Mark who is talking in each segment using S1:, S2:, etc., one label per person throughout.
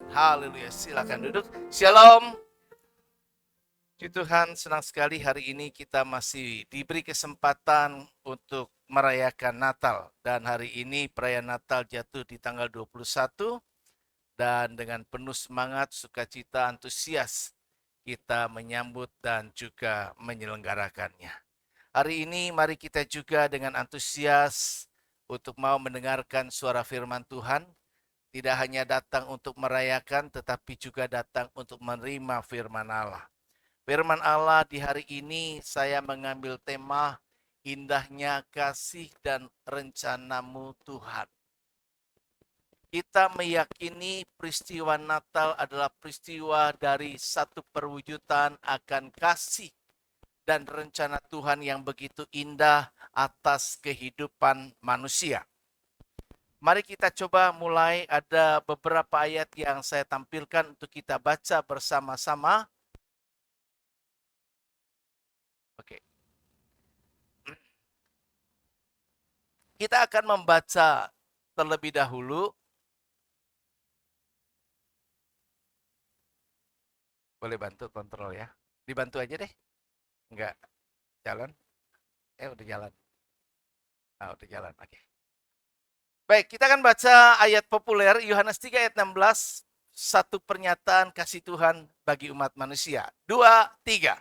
S1: Haleluya, silakan duduk. Shalom. Puji Tuhan, senang sekali hari ini kita masih diberi kesempatan untuk merayakan Natal. Dan hari ini perayaan Natal jatuh di tanggal 21. Dan dengan penuh semangat, sukacita, antusias, kita menyambut dan juga menyelenggarakannya. Hari ini mari kita juga dengan antusias untuk mau mendengarkan suara firman Tuhan. Tidak hanya datang untuk merayakan, tetapi juga datang untuk menerima firman Allah. Firman Allah di hari ini saya mengambil tema indahnya kasih dan rencanamu Tuhan. Kita meyakini peristiwa Natal adalah peristiwa dari satu perwujudan akan kasih dan rencana Tuhan yang begitu indah atas kehidupan manusia. Mari kita coba mulai, ada beberapa ayat yang saya tampilkan untuk kita baca bersama-sama. Oke. Kita akan membaca terlebih dahulu. Boleh bantu kontrol ya. Dibantu aja deh. Enggak jalan. Udah jalan. Udah jalan. Oke. Baik, kita akan baca ayat populer Yohanes 3 ayat 16. Satu pernyataan kasih Tuhan bagi umat manusia. 2, 3.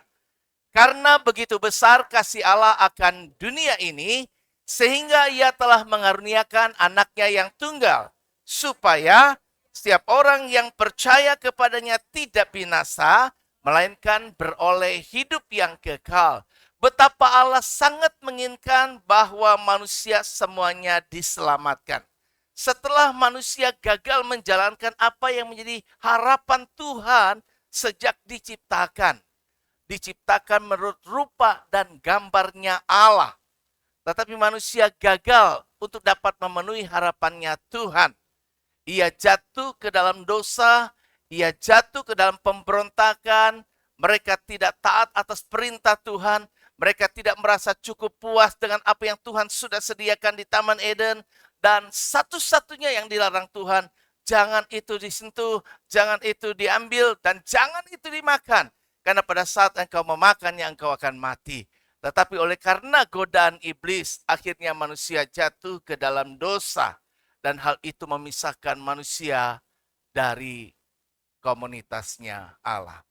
S1: Karena begitu besar kasih Allah akan dunia ini, sehingga ia telah mengaruniakan anaknya yang tunggal, supaya setiap orang yang percaya kepadanya tidak binasa, melainkan beroleh hidup yang kekal. Betapa Allah sangat menginginkan bahwa manusia semuanya diselamatkan. Setelah manusia gagal menjalankan apa yang menjadi harapan Tuhan sejak diciptakan menurut rupa dan gambarnya Allah. Tetapi manusia gagal untuk dapat memenuhi harapannya Tuhan. Ia jatuh ke dalam dosa, ia jatuh ke dalam pemberontakan, mereka tidak taat atas perintah Tuhan, mereka tidak merasa cukup puas dengan apa yang Tuhan sudah sediakan di Taman Eden, dan satu-satunya yang dilarang Tuhan, jangan itu disentuh, jangan itu diambil, dan jangan itu dimakan. Karena pada saat engkau memakannya, engkau akan mati. Tetapi oleh karena godaan iblis, akhirnya manusia jatuh ke dalam dosa. Dan hal itu memisahkan manusia dari komunitasnya Allah.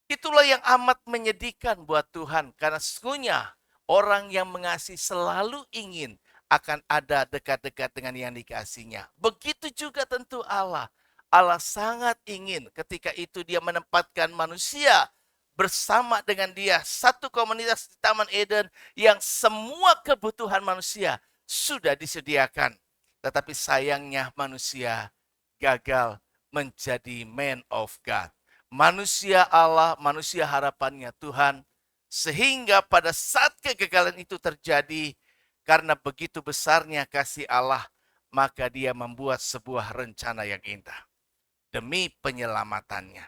S1: Itulah yang amat menyedihkan buat Tuhan. Karena sesungguhnya orang yang mengasihi selalu ingin akan ada dekat-dekat dengan yang dikasihinya. Begitu juga tentu Allah. Allah sangat ingin ketika itu dia menempatkan manusia bersama dengan dia. Satu komunitas di Taman Eden yang semua kebutuhan manusia sudah disediakan. Tetapi sayangnya manusia gagal menjadi man of God. Manusia Allah, manusia harapannya Tuhan. Sehingga pada saat kegagalan itu terjadi, karena begitu besarnya kasih Allah, maka dia membuat sebuah rencana yang indah demi penyelamatannya.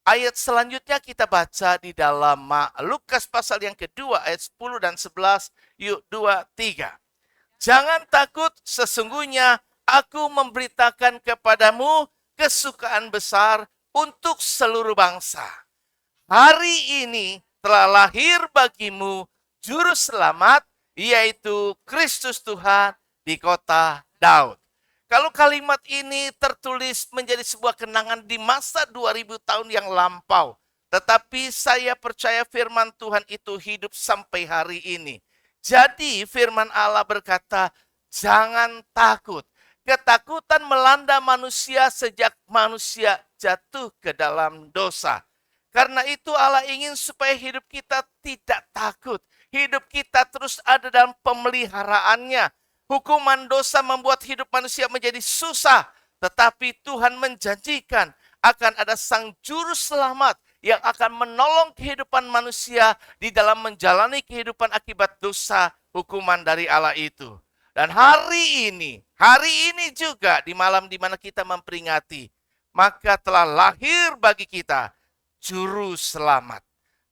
S1: Ayat selanjutnya kita baca di dalam Lukas pasal yang kedua ayat 10 dan 11. Yuk 2, 3. Jangan takut, sesungguhnya aku memberitakan kepadamu kesukaan besar untuk seluruh bangsa. Hari ini telah lahir bagimu juru selamat, yaitu Kristus Tuhan di kota Daud. Kalau kalimat ini tertulis menjadi sebuah kenangan di masa 2000 tahun yang lampau. Tetapi saya percaya firman Tuhan itu hidup sampai hari ini. Jadi firman Allah berkata, jangan takut. Ketakutan melanda manusia sejak manusia jatuh ke dalam dosa. Karena itu Allah ingin supaya hidup kita tidak takut. Hidup kita terus ada dalam pemeliharaannya. Hukuman dosa membuat hidup manusia menjadi susah. Tetapi Tuhan menjanjikan akan ada sang juru selamat yang akan menolong kehidupan manusia di dalam menjalani kehidupan akibat dosa hukuman dari Allah itu. Dan hari ini juga di malam di mana kita memperingati, maka telah lahir bagi kita juru selamat.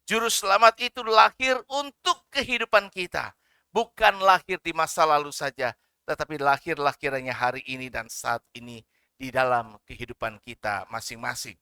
S1: Juru selamat itu lahir untuk kehidupan kita. Bukan lahir di masa lalu saja, tetapi lahirlah kiranya hari ini dan saat ini di dalam kehidupan kita masing-masing.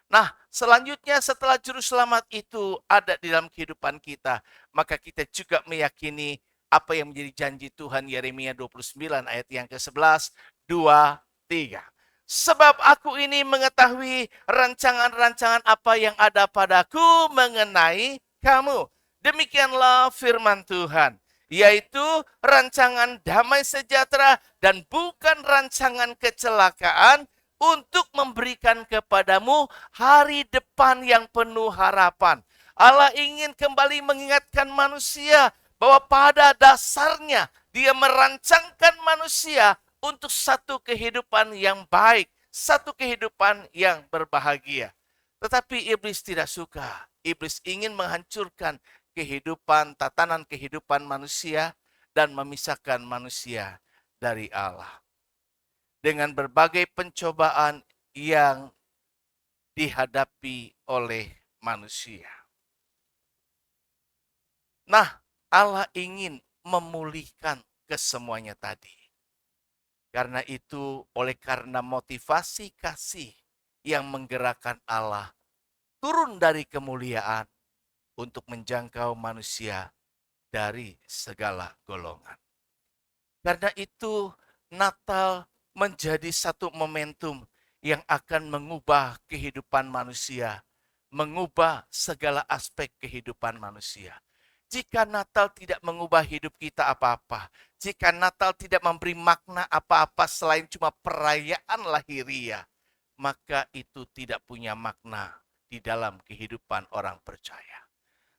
S1: Nah, selanjutnya setelah juru selamat itu ada di dalam kehidupan kita, maka kita juga meyakini apa yang menjadi janji Tuhan Yeremia 29 ayat yang ke-11, 2, 3. Sebab aku ini mengetahui rancangan-rancangan apa yang ada padaku mengenai kamu. Demikianlah firman Tuhan, yaitu rancangan damai sejahtera dan bukan rancangan kecelakaan, untuk memberikan kepadamu hari depan yang penuh harapan. Allah ingin kembali mengingatkan manusia bahwa pada dasarnya dia merancangkan manusia untuk satu kehidupan yang baik, satu kehidupan yang berbahagia. Tetapi iblis tidak suka. Iblis ingin menghancurkan kehidupan, tatanan kehidupan manusia dan memisahkan manusia dari Allah dengan berbagai pencobaan yang dihadapi oleh manusia. Nah, Allah ingin memulihkan kesemuanya tadi. Karena itu, oleh karena motivasi kasih yang menggerakkan Allah turun dari kemuliaan untuk menjangkau manusia dari segala golongan. Karena itu, Natal menjadi satu momentum yang akan mengubah kehidupan manusia, mengubah segala aspek kehidupan manusia. Jika Natal tidak mengubah hidup kita apa-apa, jika Natal tidak memberi makna apa-apa selain cuma perayaan lahiriah, maka itu tidak punya makna di dalam kehidupan orang percaya.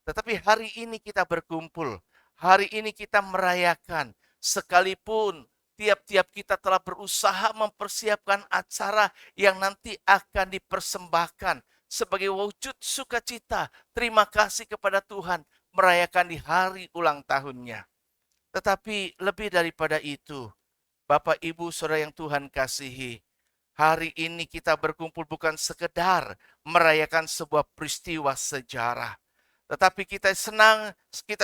S1: Tetapi hari ini kita berkumpul, hari ini kita merayakan, sekalipun tiap-tiap kita telah berusaha mempersiapkan acara yang nanti akan dipersembahkan sebagai wujud sukacita, terima kasih kepada Tuhan, merayakan di hari ulang tahunnya. Tetapi lebih daripada itu, Bapak Ibu Saudara yang Tuhan kasihi, hari ini kita berkumpul bukan sekedar merayakan sebuah peristiwa sejarah, tetapi kita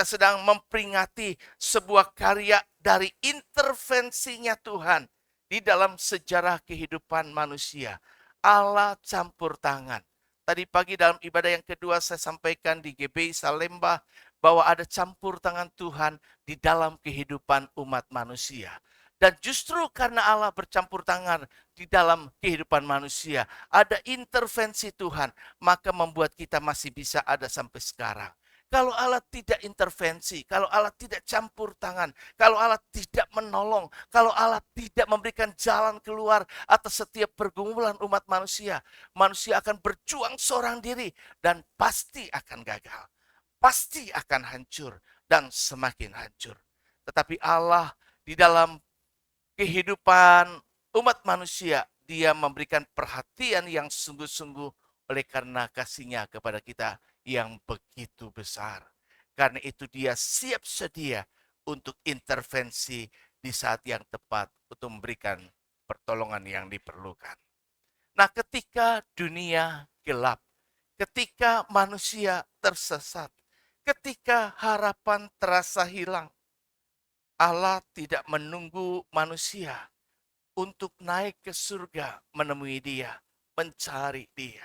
S1: sedang memperingati sebuah karya dari intervensinya Tuhan di dalam sejarah kehidupan manusia. Allah campur tangan. Tadi pagi dalam ibadah yang kedua saya sampaikan di GBI Salemba bahwa ada campur tangan Tuhan di dalam kehidupan umat manusia. Dan justru karena Allah bercampur tangan di dalam kehidupan manusia, ada intervensi Tuhan, maka membuat kita masih bisa ada sampai sekarang. Kalau Allah tidak intervensi, kalau Allah tidak campur tangan, kalau Allah tidak menolong, kalau Allah tidak memberikan jalan keluar atas setiap pergumulan umat manusia, manusia akan berjuang seorang diri dan pasti akan gagal. Pasti akan hancur dan semakin hancur. Tetapi Allah di dalam kehidupan umat manusia, dia memberikan perhatian yang sungguh-sungguh oleh karena kasihnya kepada kita yang begitu besar. Karena itu dia siap sedia untuk intervensi di saat yang tepat untuk memberikan pertolongan yang diperlukan. Nah, ketika dunia gelap, ketika manusia tersesat, ketika harapan terasa hilang, Allah tidak menunggu manusia untuk naik ke surga menemui dia, mencari dia.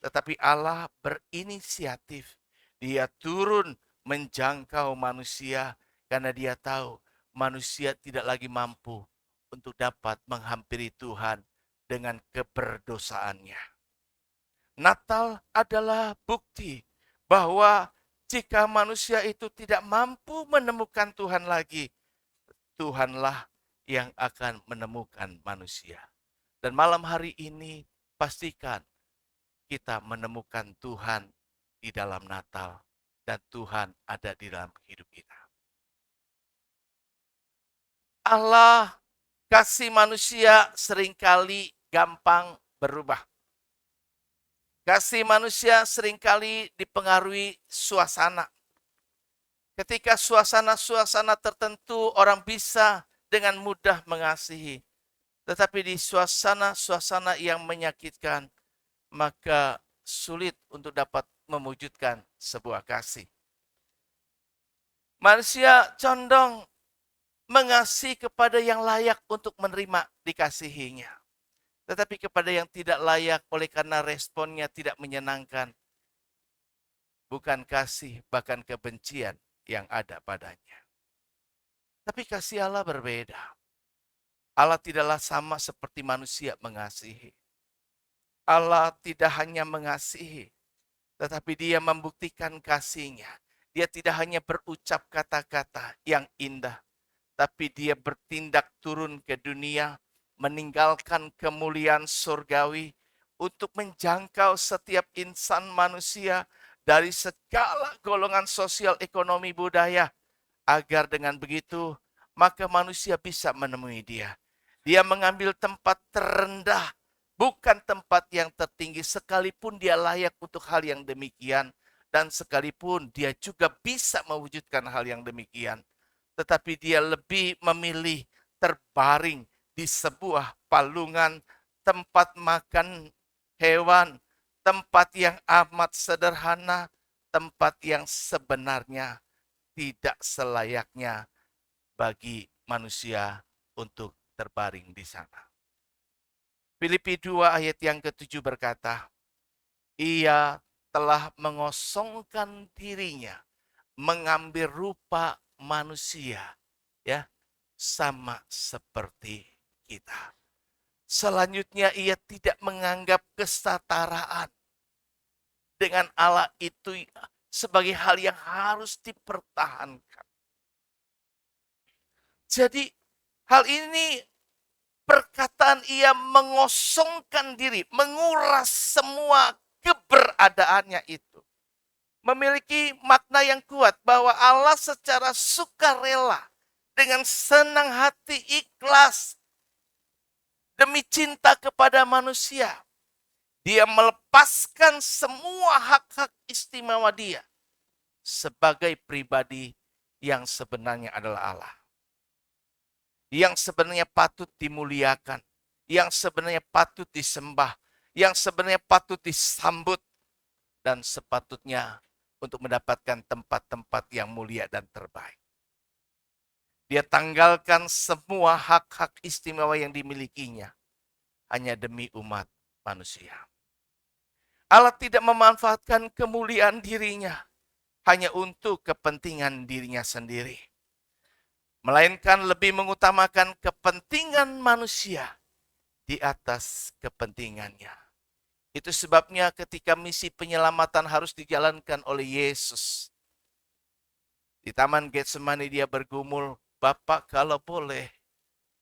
S1: Tetapi Allah berinisiatif. Dia turun menjangkau manusia karena dia tahu manusia tidak lagi mampu untuk dapat menghampiri Tuhan dengan keberdosaannya. Natal adalah bukti bahwa jika manusia itu tidak mampu menemukan Tuhan lagi, Tuhanlah yang akan menemukan manusia. Dan malam hari ini pastikan kita menemukan Tuhan di dalam Natal dan Tuhan ada di dalam hidup kita. Allah kasih manusia seringkali gampang berubah. Kasih manusia seringkali dipengaruhi suasana. Ketika suasana-suasana tertentu orang bisa dengan mudah mengasihi. Tetapi di suasana-suasana yang menyakitkan, maka sulit untuk dapat mewujudkan sebuah kasih. Manusia condong mengasihi kepada yang layak untuk menerima dikasihinya. Tetapi kepada yang tidak layak oleh karena responnya tidak menyenangkan, bukan kasih, bahkan kebencian yang ada padanya. Tapi kasih Allah berbeda. Allah tidaklah sama seperti manusia mengasihi. Allah tidak hanya mengasihi, tetapi dia membuktikan kasihnya. Dia tidak hanya berucap kata-kata yang indah, tapi dia bertindak turun ke dunia, meninggalkan kemuliaan surgawi untuk menjangkau setiap insan manusia dari segala golongan sosial, ekonomi, budaya, agar dengan begitu maka manusia bisa menemui dia. Dia mengambil tempat terendah, bukan tempat yang tertinggi, sekalipun dia layak untuk hal yang demikian, dan sekalipun dia juga bisa mewujudkan hal yang demikian. Tetapi dia lebih memilih terbaring di sebuah palungan, tempat makan hewan, tempat yang amat sederhana, tempat yang sebenarnya tidak selayaknya bagi manusia untuk terbaring di sana. Filipi 2 ayat yang ke-7 berkata, ia telah mengosongkan dirinya, mengambil rupa manusia, ya, sama seperti kita. Selanjutnya ia tidak menganggap kesetaraan dengan Allah itu sebagai hal yang harus dipertahankan. Jadi hal ini perkataan ia mengosongkan diri, menguras semua keberadaannya itu. Memiliki makna yang kuat bahwa Allah secara sukarela, dengan senang hati, ikhlas, demi cinta kepada manusia. Dia melepaskan semua hak-hak istimewa dia sebagai pribadi yang sebenarnya adalah Allah. Yang sebenarnya patut dimuliakan, yang sebenarnya patut disembah, yang sebenarnya patut disambut, dan sepatutnya untuk mendapatkan tempat-tempat yang mulia dan terbaik. Dia tanggalkan semua hak-hak istimewa yang dimilikinya hanya demi umat manusia. Allah tidak memanfaatkan kemuliaan dirinya hanya untuk kepentingan dirinya sendiri, melainkan lebih mengutamakan kepentingan manusia di atas kepentingannya. Itu sebabnya ketika misi penyelamatan harus dijalankan oleh Yesus, di Taman Getsemani dia bergumul, Bapa kalau boleh,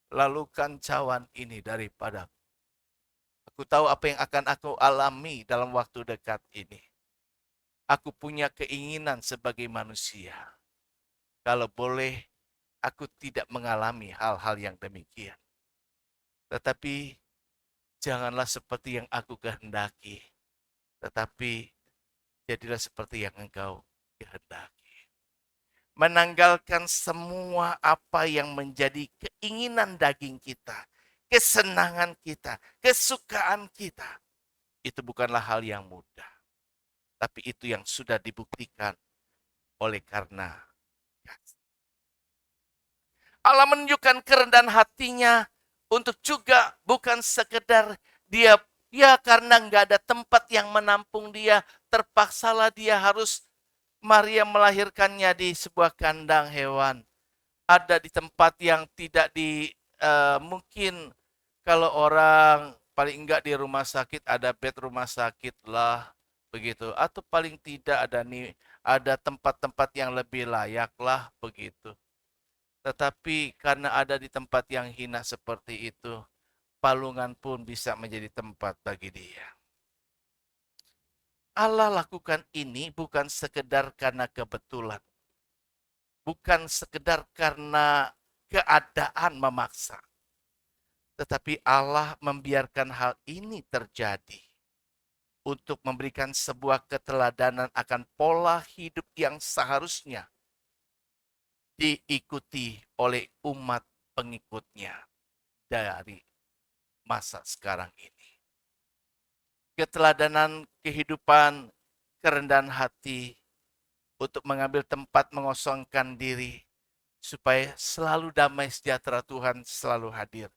S1: lalukan cawan ini daripada. Aku tahu apa yang akan aku alami dalam waktu dekat ini. Aku punya keinginan sebagai manusia. Kalau boleh, aku tidak mengalami hal-hal yang demikian. Tetapi janganlah seperti yang aku kehendaki, tetapi jadilah seperti yang engkau kehendaki. Menanggalkan semua apa yang menjadi keinginan daging kita, kesenangan kita, kesukaan kita. Itu bukanlah hal yang mudah. Tapi itu yang sudah dibuktikan oleh karena kasih. Allah menunjukkan kerendahan hatinya untuk juga bukan sekedar dia, ya karena nggak ada tempat yang menampung dia, terpaksalah dia harus Maria melahirkannya di sebuah kandang hewan. Ada di tempat yang tidak mungkin kalau orang paling enggak di rumah sakit ada bed rumah sakit lah begitu, atau paling tidak ada tempat-tempat yang lebih layak lah begitu. Tetapi karena ada di tempat yang hina seperti itu, palungan pun bisa menjadi tempat bagi dia. Allah lakukan ini bukan sekedar karena kebetulan, bukan sekedar karena keadaan memaksa. Tetapi Allah membiarkan hal ini terjadi untuk memberikan sebuah keteladanan akan pola hidup yang seharusnya diikuti oleh umat pengikutnya dari masa sekarang ini. Keteladanan kehidupan kerendahan hati untuk mengambil tempat mengosongkan diri supaya selalu damai sejahtera Tuhan selalu hadir.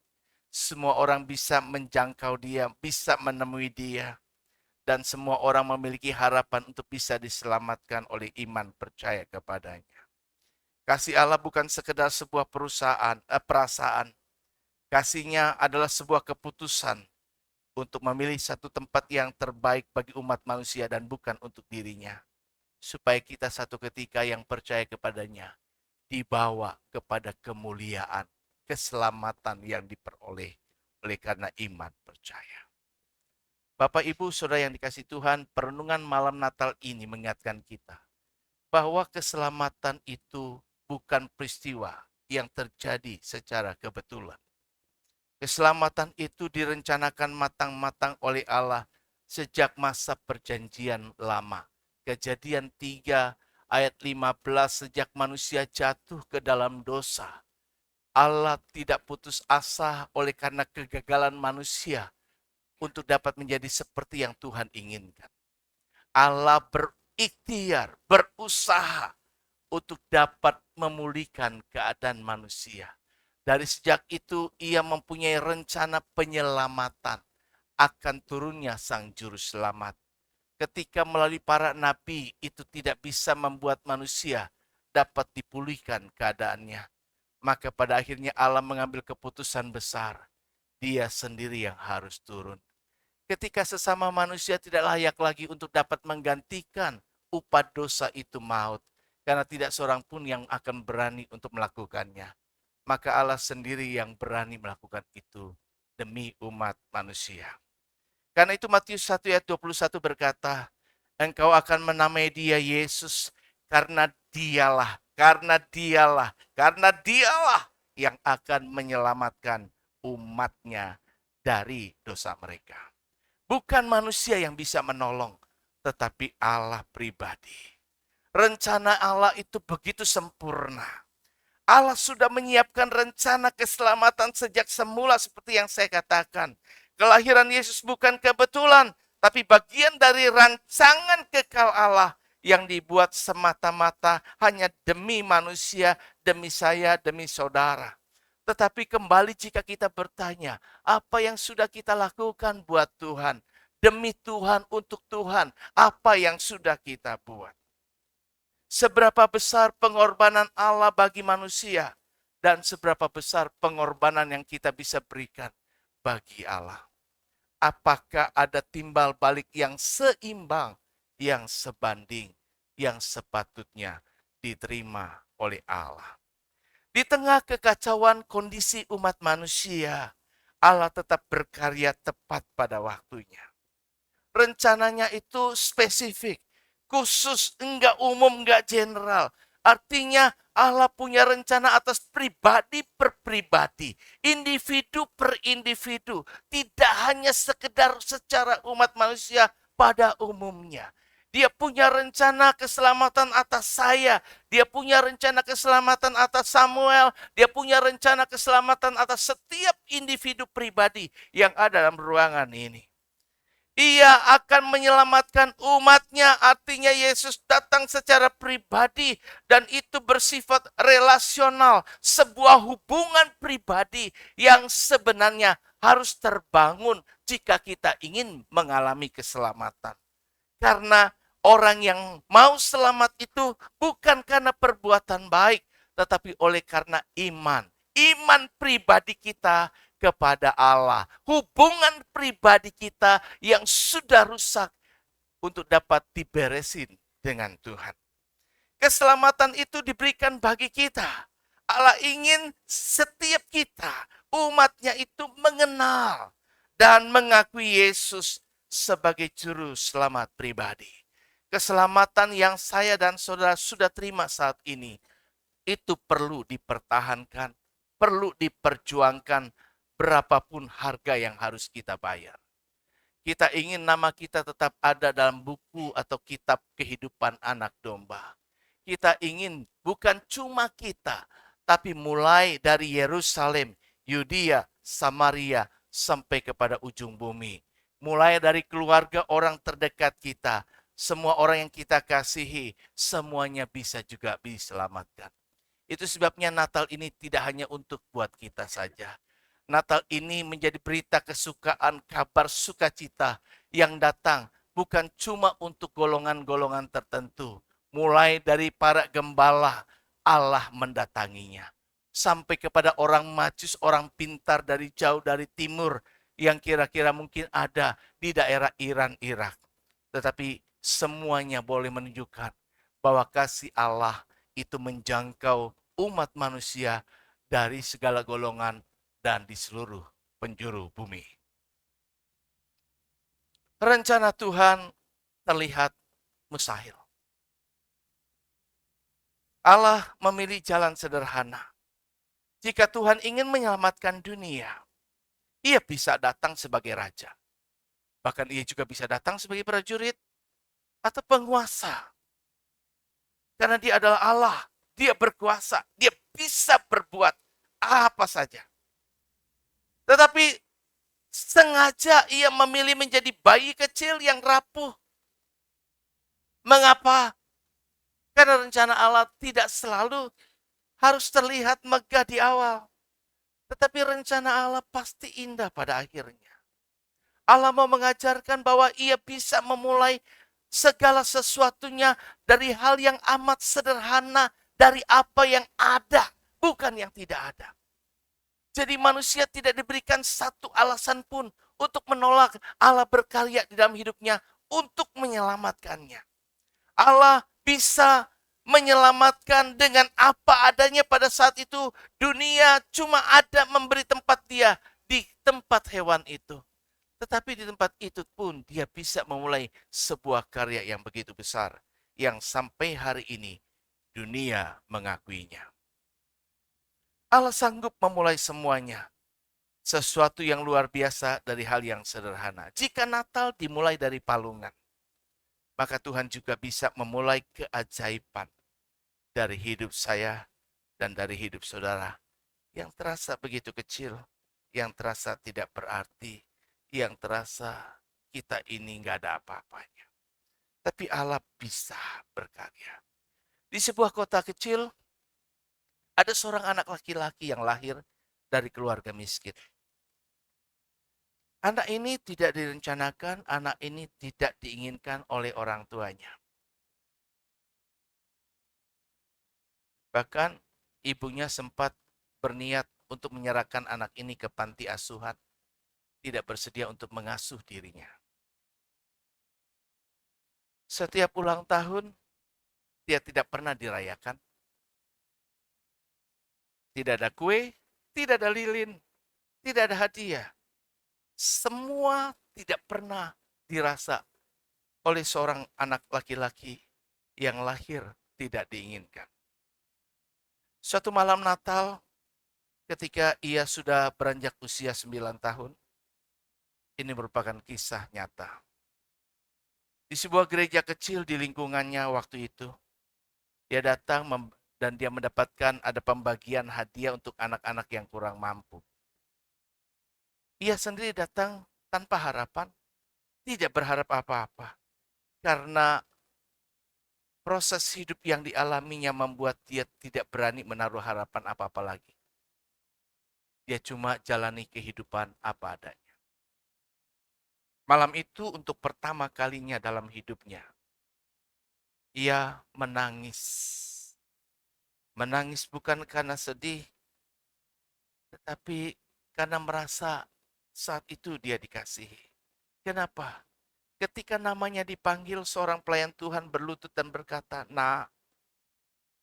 S1: Semua orang bisa menjangkau dia, bisa menemui dia. Dan semua orang memiliki harapan untuk bisa diselamatkan oleh iman percaya kepadanya. Kasih Allah bukan sekedar sebuah perasaan. Kasihnya adalah sebuah keputusan untuk memilih satu tempat yang terbaik bagi umat manusia dan bukan untuk dirinya. Supaya kita satu ketika yang percaya kepadanya dibawa kepada kemuliaan, keselamatan yang diperoleh oleh karena iman percaya. Bapak, Ibu, Saudara yang dikasihi Tuhan, perenungan malam Natal ini mengingatkan kita bahwa keselamatan itu bukan peristiwa yang terjadi secara kebetulan. Keselamatan itu direncanakan matang-matang oleh Allah sejak masa perjanjian lama. Kejadian 3 ayat 15, sejak manusia jatuh ke dalam dosa. Allah tidak putus asa oleh karena kegagalan manusia untuk dapat menjadi seperti yang Tuhan inginkan. Allah berikhtiar, berusaha untuk dapat memulihkan keadaan manusia. Dari sejak itu ia mempunyai rencana penyelamatan akan turunnya Sang Juru Selamat. Ketika melalui para nabi itu tidak bisa membuat manusia dapat dipulihkan keadaannya. Maka pada akhirnya Allah mengambil keputusan besar. Dia sendiri yang harus turun. Ketika sesama manusia tidak layak lagi untuk dapat menggantikan upah dosa itu maut. Karena tidak seorang pun yang akan berani untuk melakukannya. Maka Allah sendiri yang berani melakukan itu demi umat manusia. Karena itu Matius 1 ayat 21 berkata, engkau akan menamai dia Yesus karena dialah yang akan menyelamatkan umatnya dari dosa mereka. Bukan manusia yang bisa menolong, tetapi Allah pribadi. Rencana Allah itu begitu sempurna. Allah sudah menyiapkan rencana keselamatan sejak semula seperti yang saya katakan. Kelahiran Yesus bukan kebetulan, tapi bagian dari rancangan kekal Allah yang dibuat semata-mata hanya demi manusia, demi saya, demi saudara. Tetapi kembali jika kita bertanya, apa yang sudah kita lakukan buat Tuhan? Demi Tuhan, untuk Tuhan, apa yang sudah kita buat? Seberapa besar pengorbanan Allah bagi manusia dan seberapa besar pengorbanan yang kita bisa berikan bagi Allah. Apakah ada timbal balik yang seimbang, yang sebanding, yang sepatutnya diterima oleh Allah? Di tengah kekacauan kondisi umat manusia, Allah tetap berkarya tepat pada waktunya. Rencananya itu spesifik, khusus, enggak umum, enggak general. Artinya Allah punya rencana atas pribadi per pribadi, individu per individu. Tidak hanya sekedar secara umat manusia pada umumnya. Dia punya rencana keselamatan atas saya. Dia punya rencana keselamatan atas Samuel. Dia punya rencana keselamatan atas setiap individu pribadi yang ada dalam ruangan ini. Ia akan menyelamatkan umatnya, artinya Yesus datang secara pribadi dan itu bersifat relasional, sebuah hubungan pribadi yang sebenarnya harus terbangun jika kita ingin mengalami keselamatan. Karena orang yang mau selamat itu bukan karena perbuatan baik, tetapi oleh karena iman. Iman pribadi kita kepada Allah. Hubungan pribadi kita yang sudah rusak untuk dapat diberesin dengan Tuhan. Keselamatan itu diberikan bagi kita. Allah ingin setiap kita, umatnya itu mengenal dan mengakui Yesus sebagai juru selamat pribadi. Keselamatan yang saya dan saudara sudah terima saat ini, itu perlu dipertahankan, perlu diperjuangkan, berapapun harga yang harus kita bayar. Kita ingin nama kita tetap ada dalam buku atau kitab kehidupan anak domba. Kita ingin bukan cuma kita, tapi mulai dari Yerusalem, Yudea, Samaria, sampai kepada ujung bumi. Mulai dari keluarga orang terdekat kita, semua orang yang kita kasihi, semuanya bisa juga diselamatkan. Itu sebabnya Natal ini tidak hanya untuk buat kita saja. Natal ini menjadi berita kesukaan, kabar sukacita yang datang bukan cuma untuk golongan-golongan tertentu. Mulai dari para gembala, Allah mendatanginya. Sampai kepada orang majus, orang pintar dari jauh dari timur yang kira-kira mungkin ada di daerah Iran, Irak. Tetapi semuanya boleh menunjukkan bahwa kasih Allah itu menjangkau umat manusia dari segala golongan dan di seluruh penjuru bumi. Rencana Tuhan terlihat mustahil. Allah memilih jalan sederhana. Jika Tuhan ingin menyelamatkan dunia, ia bisa datang sebagai raja. Bahkan ia juga bisa datang sebagai prajurit atau penguasa. Karena dia adalah Allah, dia berkuasa, dia bisa berbuat apa saja. Tetapi sengaja ia memilih menjadi bayi kecil yang rapuh. Mengapa? Karena rencana Allah tidak selalu harus terlihat megah di awal. Tetapi rencana Allah pasti indah pada akhirnya. Allah mau mengajarkan bahwa ia bisa memulai segala sesuatunya dari hal yang amat sederhana, dari apa yang ada, bukan yang tidak ada. Jadi manusia tidak diberikan satu alasan pun untuk menolak Allah berkarya di dalam hidupnya untuk menyelamatkannya. Allah bisa menyelamatkan dengan apa adanya pada saat itu. Dunia cuma ada memberi tempat dia di tempat hewan itu. Tetapi di tempat itu pun dia bisa memulai sebuah karya yang begitu besar. Yang sampai hari ini dunia mengakuinya. Allah sanggup memulai semuanya. Sesuatu yang luar biasa dari hal yang sederhana. Jika Natal dimulai dari palungan, maka Tuhan juga bisa memulai keajaiban dari hidup saya dan dari hidup saudara yang terasa begitu kecil, yang terasa tidak berarti, yang terasa kita ini nggak ada apa-apanya. Tapi Allah bisa berkarya. Di sebuah kota kecil, ada seorang anak laki-laki yang lahir dari keluarga miskin. Anak ini tidak direncanakan, anak ini tidak diinginkan oleh orang tuanya. Bahkan ibunya sempat berniat untuk menyerahkan anak ini ke panti asuhan, tidak bersedia untuk mengasuh dirinya. Setiap ulang tahun, dia tidak pernah dirayakan. Tidak ada kue, tidak ada lilin, tidak ada hadiah. Semua tidak pernah dirasa oleh seorang anak laki-laki yang lahir tidak diinginkan. Suatu malam Natal, ketika ia sudah beranjak usia 9 tahun, ini merupakan kisah nyata. Di sebuah gereja kecil di lingkungannya waktu itu, dia datang dan dia mendapatkan ada pembagian hadiah untuk anak-anak yang kurang mampu. Ia sendiri datang tanpa harapan, tidak berharap apa-apa. Karena proses hidup yang dialaminya membuat dia tidak berani menaruh harapan apa-apa lagi. Dia cuma jalani kehidupan apa adanya. Malam itu untuk pertama kalinya dalam hidupnya, ia menangis. Menangis bukan karena sedih, tetapi karena merasa saat itu dia dikasihi. Kenapa? Ketika namanya dipanggil, seorang pelayan Tuhan berlutut dan berkata, "Nak,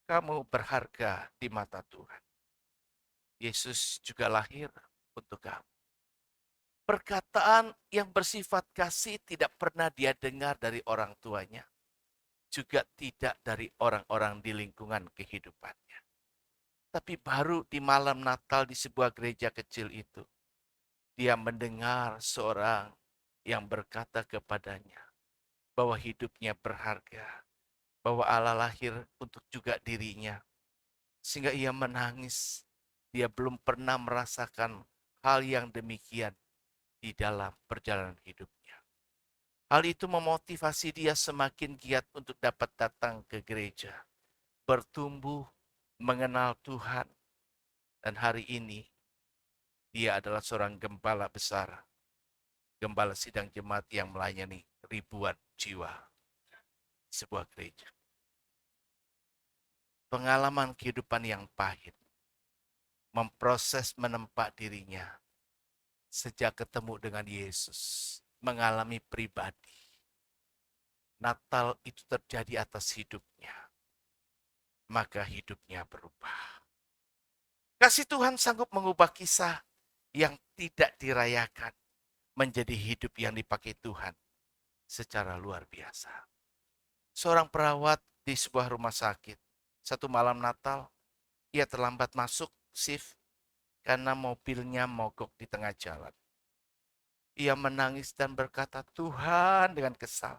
S1: kamu berharga di mata Tuhan. Yesus juga lahir untuk kamu." Perkataan yang bersifat kasih tidak pernah dia dengar dari orang tuanya, juga tidak dari orang-orang di lingkungan kehidupannya. Tapi baru di malam Natal di sebuah gereja kecil itu, dia mendengar seorang yang berkata kepadanya bahwa hidupnya berharga, bahwa Allah lahir untuk juga dirinya. Sehingga ia menangis. Dia belum pernah merasakan hal yang demikian di dalam perjalanan hidupnya. Hal itu memotivasi dia semakin giat untuk dapat datang ke gereja, bertumbuh, mengenal Tuhan. Dan hari ini Dia adalah seorang gembala besar, gembala sidang jemaat yang melayani ribuan jiwa di sebuah gereja. Pengalaman kehidupan yang pahit, memproses menempa dirinya sejak ketemu dengan Yesus, mengalami pribadi. Natal itu terjadi atas hidupnya, maka hidupnya berubah. Kasih Tuhan sanggup mengubah kisah yang tidak dirayakan menjadi hidup yang dipakai Tuhan secara luar biasa. Seorang perawat di sebuah rumah sakit, satu malam Natal, ia terlambat masuk shift karena mobilnya mogok di tengah jalan. Ia menangis dan berkata, Tuhan, dengan kesal,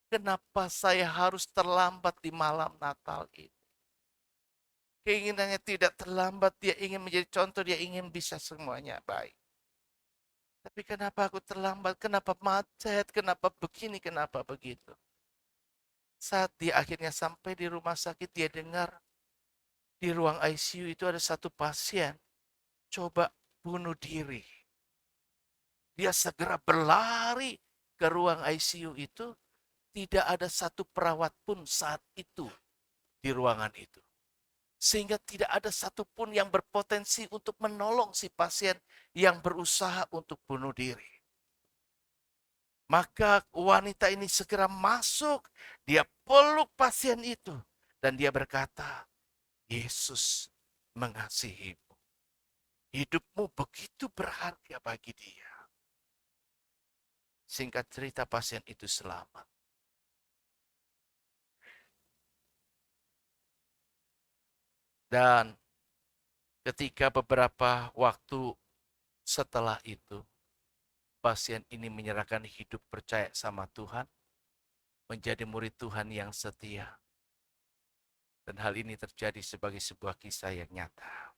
S1: kenapa saya harus terlambat di malam Natal ini? Keinginannya tidak terlambat, dia ingin menjadi contoh, dia ingin bisa semuanya baik. Tapi kenapa aku terlambat, kenapa macet, kenapa begini, kenapa begitu? Saat dia akhirnya sampai di rumah sakit, dia dengar di ruang ICU itu ada satu pasien coba bunuh diri. Dia segera berlari ke ruang ICU itu, tidak ada satu perawat pun saat itu di ruangan itu. Sehingga tidak ada satupun yang berpotensi untuk menolong si pasien yang berusaha untuk bunuh diri. Maka wanita ini segera masuk, dia peluk pasien itu. Dan dia berkata, Yesus mengasihimu. Hidupmu begitu berharga bagi dia. Singkat cerita pasien itu selamat. Dan ketika beberapa waktu setelah itu, pasien ini menyerahkan hidup percaya sama Tuhan, menjadi murid Tuhan yang setia. Dan hal ini terjadi sebagai sebuah kisah yang nyata.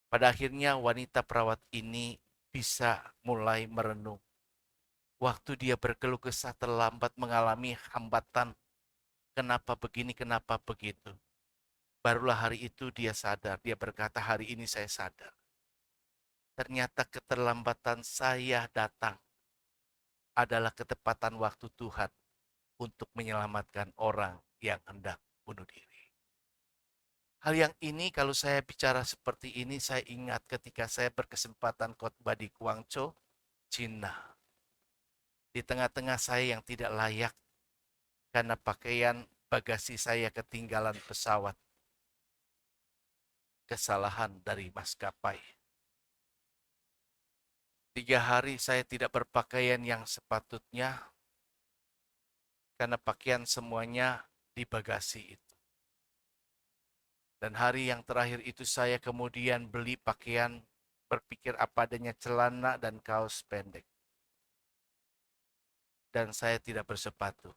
S1: Pada akhirnya wanita perawat ini bisa mulai merenung. Waktu dia berkeluh kesah terlambat mengalami hambatan. Kenapa begini, kenapa begitu. Barulah hari itu dia sadar. Dia berkata, hari ini saya sadar. Ternyata keterlambatan saya datang adalah ketepatan waktu Tuhan untuk menyelamatkan orang yang hendak bunuh diri. Hal yang ini kalau saya bicara seperti ini, saya ingat ketika saya berkesempatan khotbah di Guangzhou, Cina. Di tengah-tengah saya yang tidak layak karena pakaian bagasi saya ketinggalan pesawat. Kesalahan dari maskapai. 3 hari saya tidak berpakaian yang sepatutnya karena pakaian semuanya di bagasi itu. Dan hari yang terakhir itu saya kemudian beli pakaian, berpikir apa adanya celana dan kaos pendek. Dan saya tidak bersepatu.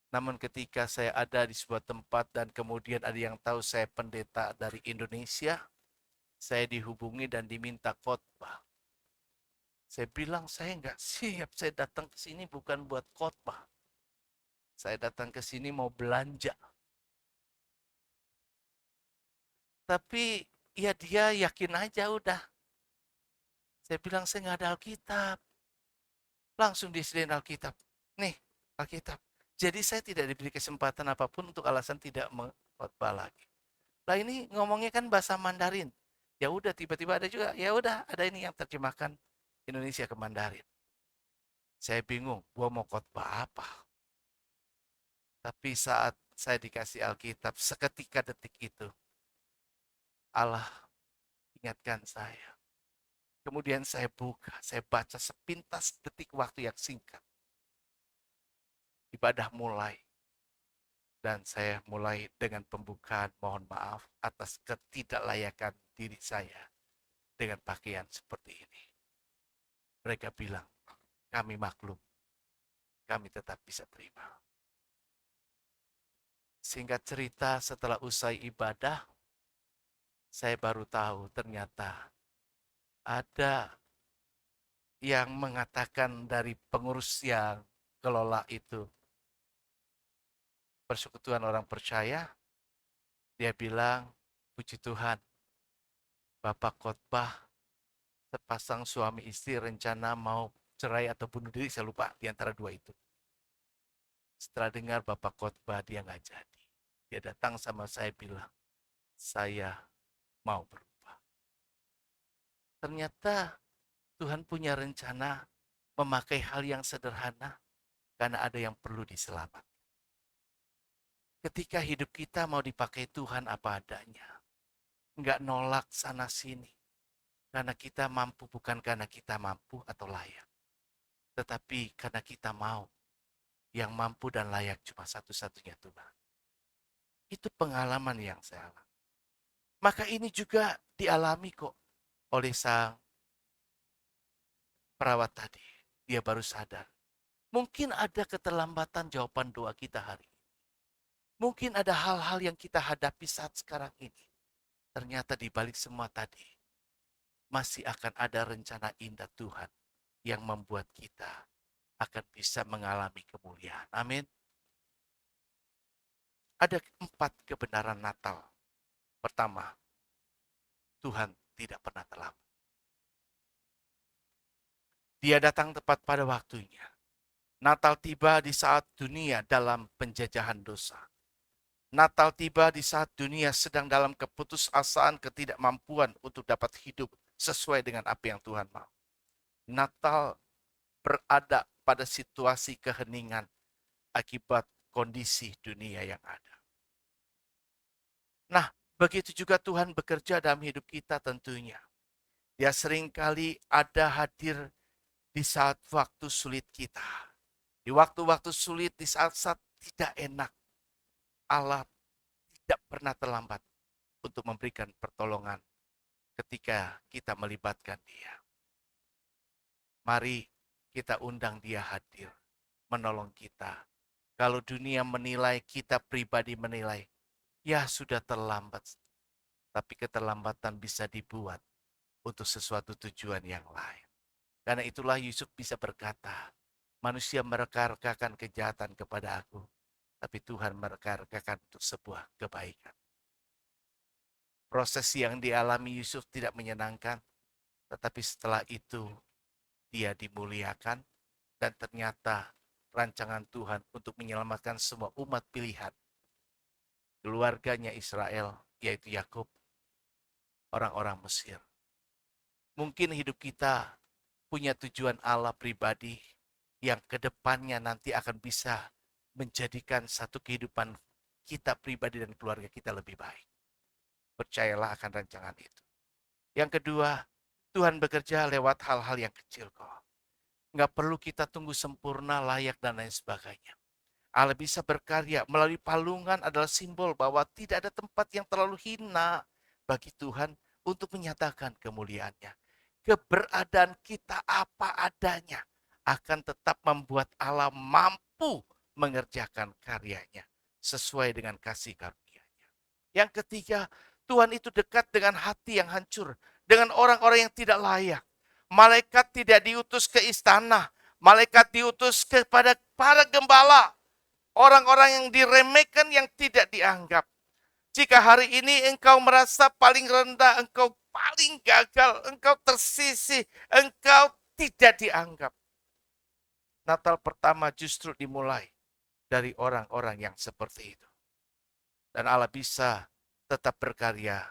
S1: Namun ketika saya ada di sebuah tempat dan kemudian ada yang tahu saya pendeta dari Indonesia, saya dihubungi dan diminta khotbah. Saya bilang saya nggak siap, saya datang ke sini bukan buat khotbah. Saya datang ke sini mau belanja. Tapi ya dia yakin aja udah. Saya bilang saya nggak ada Alkitab. Langsung disediain Alkitab. Nih, Alkitab. Jadi saya tidak diberi kesempatan apapun untuk alasan tidak mengkhotbah lagi. Lah ini ngomongnya kan bahasa Mandarin. Ya udah tiba-tiba ada juga, ya udah ada ini yang terjemahkan Indonesia ke Mandarin. Saya bingung, gua mau khotbah apa? Tapi saat saya dikasih Alkitab, seketika detik itu Allah ingatkan saya. Kemudian saya buka, saya baca sepintas detik waktu yang singkat. Ibadah mulai. Dan saya mulai dengan pembukaan mohon maaf atas ketidaklayakan diri saya dengan pakaian seperti ini. Mereka bilang, kami maklum, kami tetap bisa terima. Singkat cerita setelah usai ibadah, saya baru tahu ternyata ada yang mengatakan dari pengurus yang kelola itu, persekutuan orang percaya, dia bilang, puji Tuhan, Bapak khotbah sepasang suami istri rencana mau cerai atau bunuh diri, saya lupa di antara dua itu. Setelah dengar Bapak khotbah, dia nggak jadi. Dia datang sama saya bilang, saya mau berubah. Ternyata Tuhan punya rencana memakai hal yang sederhana karena ada yang perlu diselamatkan. Ketika hidup kita mau dipakai Tuhan apa adanya, nggak nolak sana sini, karena kita mampu bukan karena kita mampu atau layak, tetapi karena kita mau. Yang mampu dan layak cuma satu-satunya Tuhan. Itu pengalaman yang saya alami. Maka ini juga dialami kok oleh sang perawat tadi. Dia baru sadar. Mungkin ada keterlambatan jawaban doa kita hari ini. Mungkin ada hal-hal yang kita hadapi saat sekarang ini. Ternyata di balik semua tadi, masih akan ada rencana indah Tuhan yang membuat kita akan bisa mengalami kemuliaan. Amin. Ada 4 kebenaran Natal. Pertama, Tuhan tidak pernah terlambat. Dia datang tepat pada waktunya. Natal tiba di saat dunia dalam penjajahan dosa. Natal tiba di saat dunia sedang dalam keputusasaan ketidakmampuan untuk dapat hidup sesuai dengan apa yang Tuhan mau. Natal berada pada situasi keheningan akibat kondisi dunia yang ada. Nah, begitu juga Tuhan bekerja dalam hidup kita tentunya. Dia seringkali ada hadir di saat waktu sulit kita. Di waktu-waktu sulit, di saat-saat tidak enak, Allah tidak pernah terlambat untuk memberikan pertolongan ketika kita melibatkan Dia. Mari kita undang Dia hadir, menolong kita. Kalau dunia menilai, kita pribadi menilai, ya sudah terlambat. Tapi keterlambatan bisa dibuat untuk sesuatu tujuan yang lain. Karena itulah Yusuf bisa berkata, manusia mereka-rekakan kejahatan kepada aku, tapi Tuhan mereka-rekakan untuk sebuah kebaikan. Proses yang dialami Yusuf tidak menyenangkan, tetapi setelah itu dia dimuliakan dan ternyata rancangan Tuhan untuk menyelamatkan semua umat pilihan, keluarganya Israel, yaitu Yakub, orang-orang Mesir. Mungkin hidup kita punya tujuan Allah pribadi yang kedepannya nanti akan bisa menjadikan satu kehidupan kita pribadi dan keluarga kita lebih baik. Percayalah akan rancangan itu. Yang kedua, Tuhan bekerja lewat hal-hal yang kecil kok. Nggak perlu kita tunggu sempurna, layak, dan lain sebagainya. Allah bisa berkarya melalui palungan adalah simbol bahwa tidak ada tempat yang terlalu hina bagi Tuhan untuk menyatakan kemuliaannya. Keberadaan kita apa adanya akan tetap membuat Allah mampu mengerjakan karyanya sesuai dengan kasih karunia-Nya. Yang ketiga, Tuhan itu dekat dengan hati yang hancur, dengan orang-orang yang tidak layak. Malaikat tidak diutus ke istana, malaikat diutus kepada para gembala, orang-orang yang diremehkan, yang tidak dianggap. Jika hari ini engkau merasa paling rendah, engkau paling gagal, engkau tersisih, engkau tidak dianggap. Natal pertama justru dimulai dari orang-orang yang seperti itu. Dan Allah bisa tetap berkarya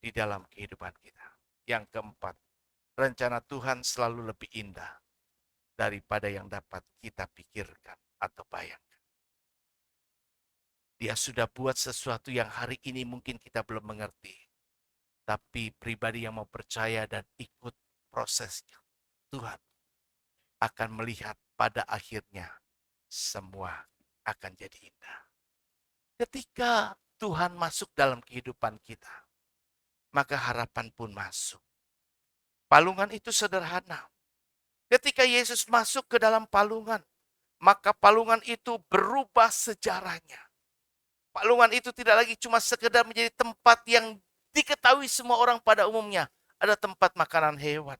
S1: di dalam kehidupan kita. Yang keempat, rencana Tuhan selalu lebih indah daripada yang dapat kita pikirkan atau bayangkan. Dia sudah buat sesuatu yang hari ini mungkin kita belum mengerti. Tapi pribadi yang mau percaya dan ikut prosesnya, Tuhan akan melihat pada akhirnya semua akan jadi indah. Ketika Tuhan masuk dalam kehidupan kita, maka harapan pun masuk. Palungan itu sederhana. Ketika Yesus masuk ke dalam palungan, maka palungan itu berubah sejarahnya. Palungan itu tidak lagi cuma sekedar menjadi tempat yang diketahui semua orang pada umumnya. Ada tempat makanan hewan.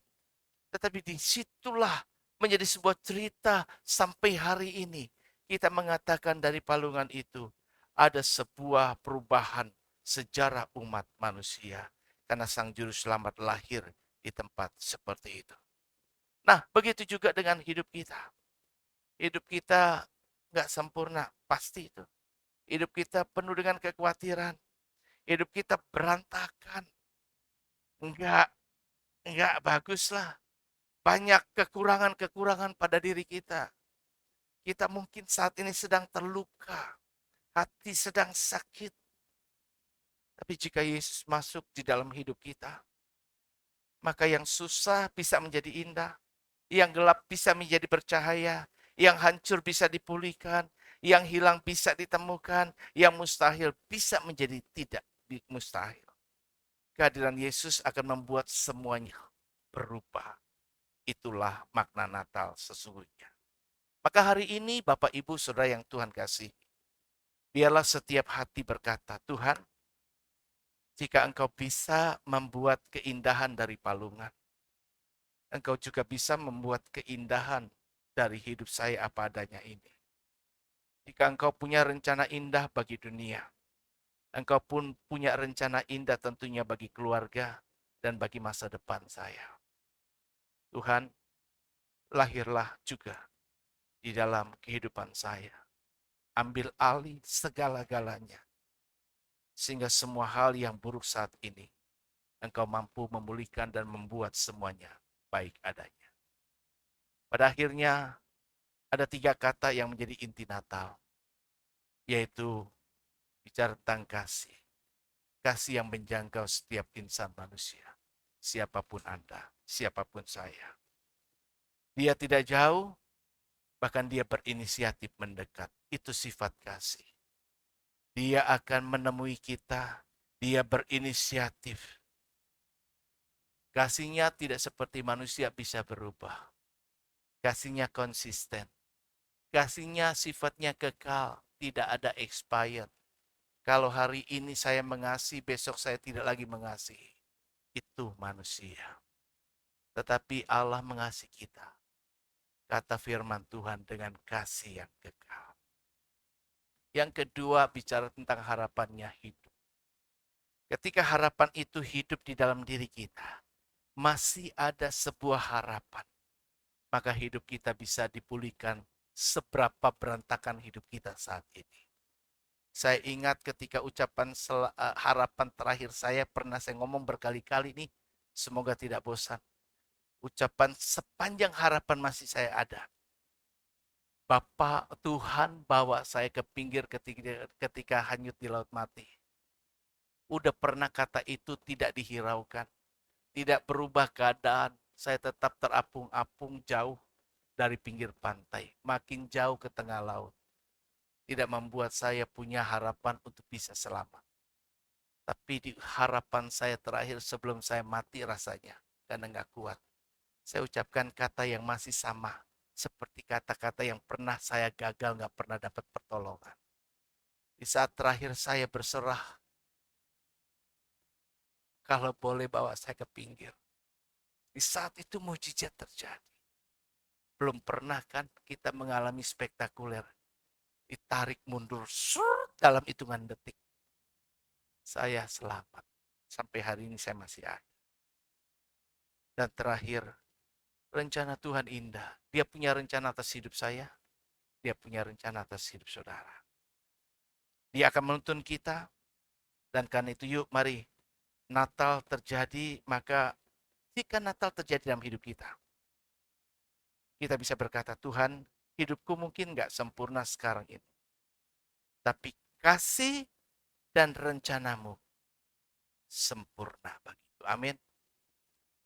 S1: Tetapi disitulah menjadi sebuah cerita sampai hari ini. Kita mengatakan dari palungan itu ada sebuah perubahan sejarah umat manusia. karena Sang Juru Selamat lahir di tempat seperti itu. Nah, begitu juga dengan hidup kita. Hidup kita nggak sempurna, pasti itu. Hidup kita penuh dengan kekhawatiran. Hidup kita berantakan. Enggak, enggak bagus lah. Banyak kekurangan-kekurangan pada diri kita. Kita mungkin saat ini sedang terluka. Hati sedang sakit. Tapi jika Yesus masuk di dalam hidup kita, maka yang susah bisa menjadi indah. Yang gelap bisa menjadi bercahaya. Yang hancur bisa dipulihkan. Yang hilang bisa ditemukan. Yang mustahil bisa menjadi tidak mustahil. Kehadiran Yesus akan membuat semuanya berubah. Itulah makna Natal sesungguhnya. Maka hari ini Bapak Ibu Saudara yang Tuhan kasih, biarlah setiap hati berkata, Tuhan, jika Engkau bisa membuat keindahan dari palungan, Engkau juga bisa membuat keindahan dari hidup saya apa adanya ini. Jika Engkau punya rencana indah bagi dunia, Engkau pun punya rencana indah tentunya bagi keluarga dan bagi masa depan saya. Tuhan, lahirlah juga di dalam kehidupan saya. Ambil alih segala-galanya. Sehingga semua hal yang buruk saat ini, Engkau mampu memulihkan dan membuat semuanya baik adanya. Pada akhirnya, ada 3 kata yang menjadi inti Natal, yaitu bicara tentang kasih. Kasih yang menjangkau setiap insan manusia. Siapapun Anda, siapapun saya. Dia tidak jauh, bahkan dia berinisiatif mendekat. Itu sifat kasih. Dia akan menemui kita, dia berinisiatif. Kasihnya tidak seperti manusia bisa berubah. Kasihnya konsisten. Kasihnya sifatnya kekal, tidak ada expired. Kalau hari ini saya mengasihi, besok saya tidak lagi mengasihi. Itu manusia. Tetapi Allah mengasihi kita. Kata firman Tuhan dengan kasih yang kekal. Yang kedua bicara tentang harapannya hidup. Ketika harapan itu hidup di dalam diri kita, masih ada sebuah harapan. Maka hidup kita bisa dipulihkan seberapa berantakan hidup kita saat ini. Saya ingat ketika ucapan harapan terakhir saya pernah saya ngomong berkali-kali nih, semoga tidak bosan. Ucapan sepanjang harapan masih saya ada. Bapa Tuhan bawa saya ke pinggir ketika hanyut di laut mati. Udah pernah kata itu tidak dihiraukan. Tidak berubah keadaan. Saya tetap terapung-apung jauh dari pinggir pantai. Makin jauh ke tengah laut. Tidak membuat saya punya harapan untuk bisa selamat. Tapi di harapan saya terakhir sebelum saya mati rasanya. Karena nggak kuat. Saya ucapkan kata yang masih sama. Seperti kata-kata yang pernah saya gagal nggak pernah dapat pertolongan. Di saat terakhir saya berserah. Kalau boleh bawa saya ke pinggir. Di saat itu mujizat terjadi. Belum pernah kan kita mengalami spektakuler. Ditarik mundur dalam hitungan detik. Saya selamat. Sampai hari ini saya masih ada. Dan terakhir, rencana Tuhan indah. Dia punya rencana atas hidup saya. Dia punya rencana atas hidup saudara. Dia akan menuntun kita. Dan karena itu yuk mari Natal terjadi, maka jika Natal terjadi dalam hidup kita, kita bisa berkata, Tuhan, hidupku mungkin gak sempurna sekarang ini. Tapi kasih dan rencanamu sempurna bagiku. Amin.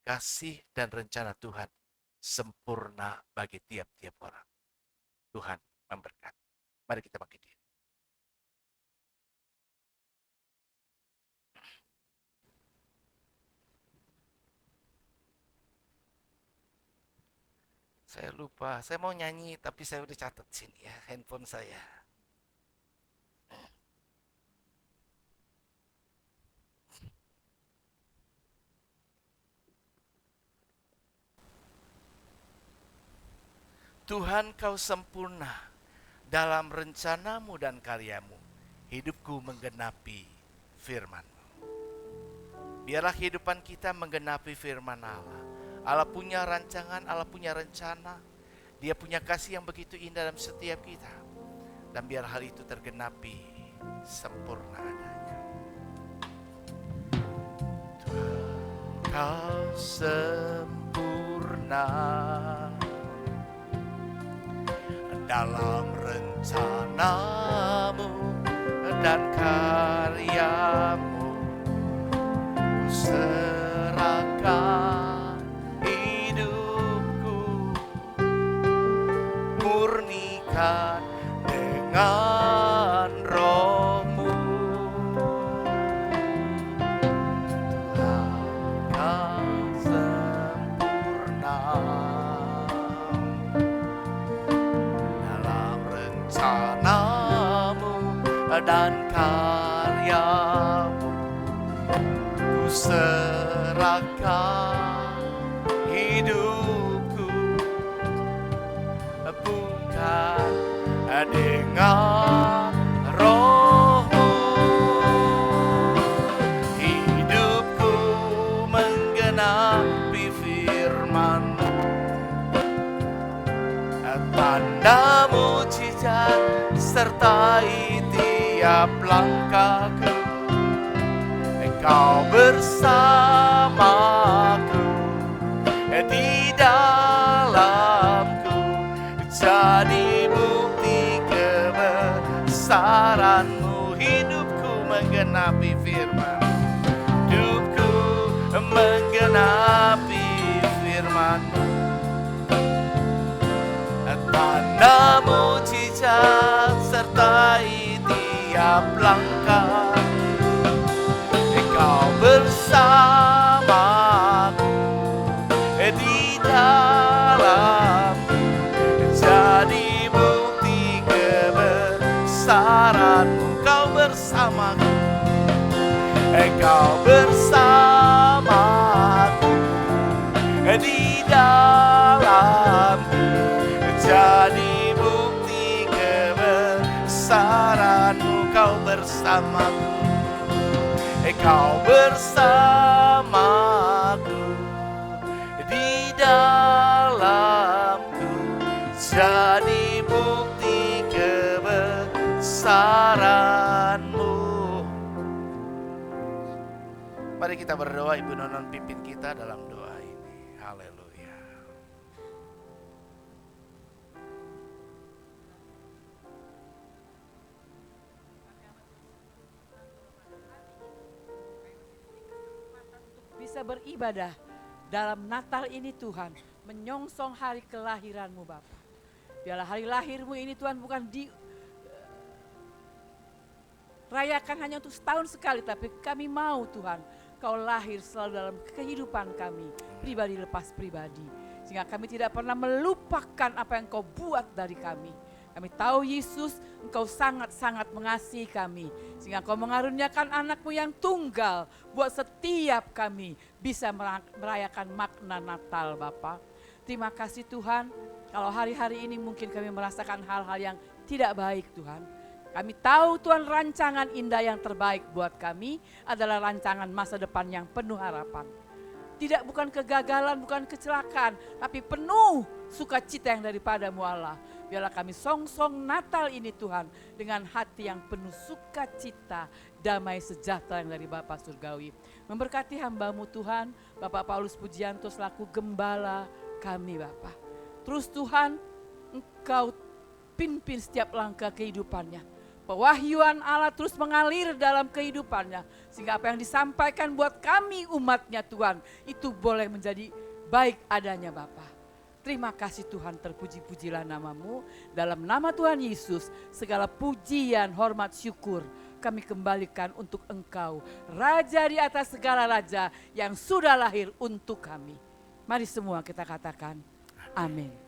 S1: Kasih dan rencana Tuhan sempurna bagi tiap-tiap orang. Tuhan memberkati. Mari kita bangkit diri. Saya lupa, saya mau nyanyi tapi saya udah catat sini ya, handphone saya. Tuhan kau sempurna dalam rencanamu dan karyamu. Hidupku menggenapi firman-Mu. Biarlah kehidupan kita menggenapi firman Allah. Allah punya rancangan, Allah punya rencana. Dia punya kasih yang begitu indah dalam setiap kita. Dan biar hal itu tergenapi sempurna adanya. Tuhan, Kau sempurna dalam rencanamu dan karyamu. Ku serahkan hidupku, murnikan dengan roh-Mu. Tuhan, Kau sempurna dalam rencanamu dan karyamu. Ku serahkan hidupku, bukan dengan roh-Mu. Hidupku menggenapi firman-Mu, tanda mujizat sertai tiap langkahku. Engkau bersamaku di dalamku, jadi bukti kebesaran-Mu. Hidupku menggenapi firman, hidupku menggenapi firman-Mu, tanda mujizat sertai tiap langkah. Engkau bersamaku di dalamku, jadi bukti kebesaran-Mu. Kau bersamaku, Engkau bersamaku di dalamku, jadi bukti kebesaran-Mu. Kau bersamaku, Engkau bersamaku di dalamku, jadi bukti kebesaran-Mu. Mari kita berdoa, Ibu Nonon pimpin kita dalam doa ini. Haleluya.
S2: Bisa beribadah dalam Natal ini Tuhan, menyongsong hari kelahiran-Mu Bapa. Biarlah hari lahir-Mu ini Tuhan bukan dirayakan hanya untuk setahun sekali, tapi kami mau Tuhan Kau lahir selalu dalam kehidupan kami, pribadi lepas pribadi. Sehingga kami tidak pernah melupakan apa yang Kau buat dari kami. Kami tahu Yesus, Engkau sangat-sangat mengasihi kami. Sehingga Engkau mengaruniakan anak-Mu yang tunggal buat setiap kami bisa merayakan makna Natal Bapa. Terima kasih Tuhan, kalau hari-hari ini mungkin kami merasakan hal-hal yang tidak baik Tuhan. Kami tahu Tuhan rancangan indah yang terbaik buat kami adalah rancangan masa depan yang penuh harapan. Tidak bukan kegagalan, bukan kecelakaan, tapi penuh sukacita yang daripada-Mu Allah. Biarlah kami song-song Natal ini Tuhan dengan hati yang penuh sukacita, damai sejahtera yang dari Bapa Surgawi. Memberkati hamba-Mu Tuhan, Bapak Paulus Pujianto selaku gembala kami Bapa. Terus Tuhan, Engkau pimpin setiap langkah kehidupannya. Pewahyuan Allah terus mengalir dalam kehidupannya. Sehingga apa yang disampaikan buat kami umatnya Tuhan, itu boleh menjadi baik adanya Bapa. Terima kasih Tuhan, terpuji-pujilah nama-Mu. Dalam nama Tuhan Yesus, segala pujian, hormat, syukur kami kembalikan untuk Engkau. Raja di atas segala raja yang sudah lahir untuk kami. Mari semua kita katakan, amin.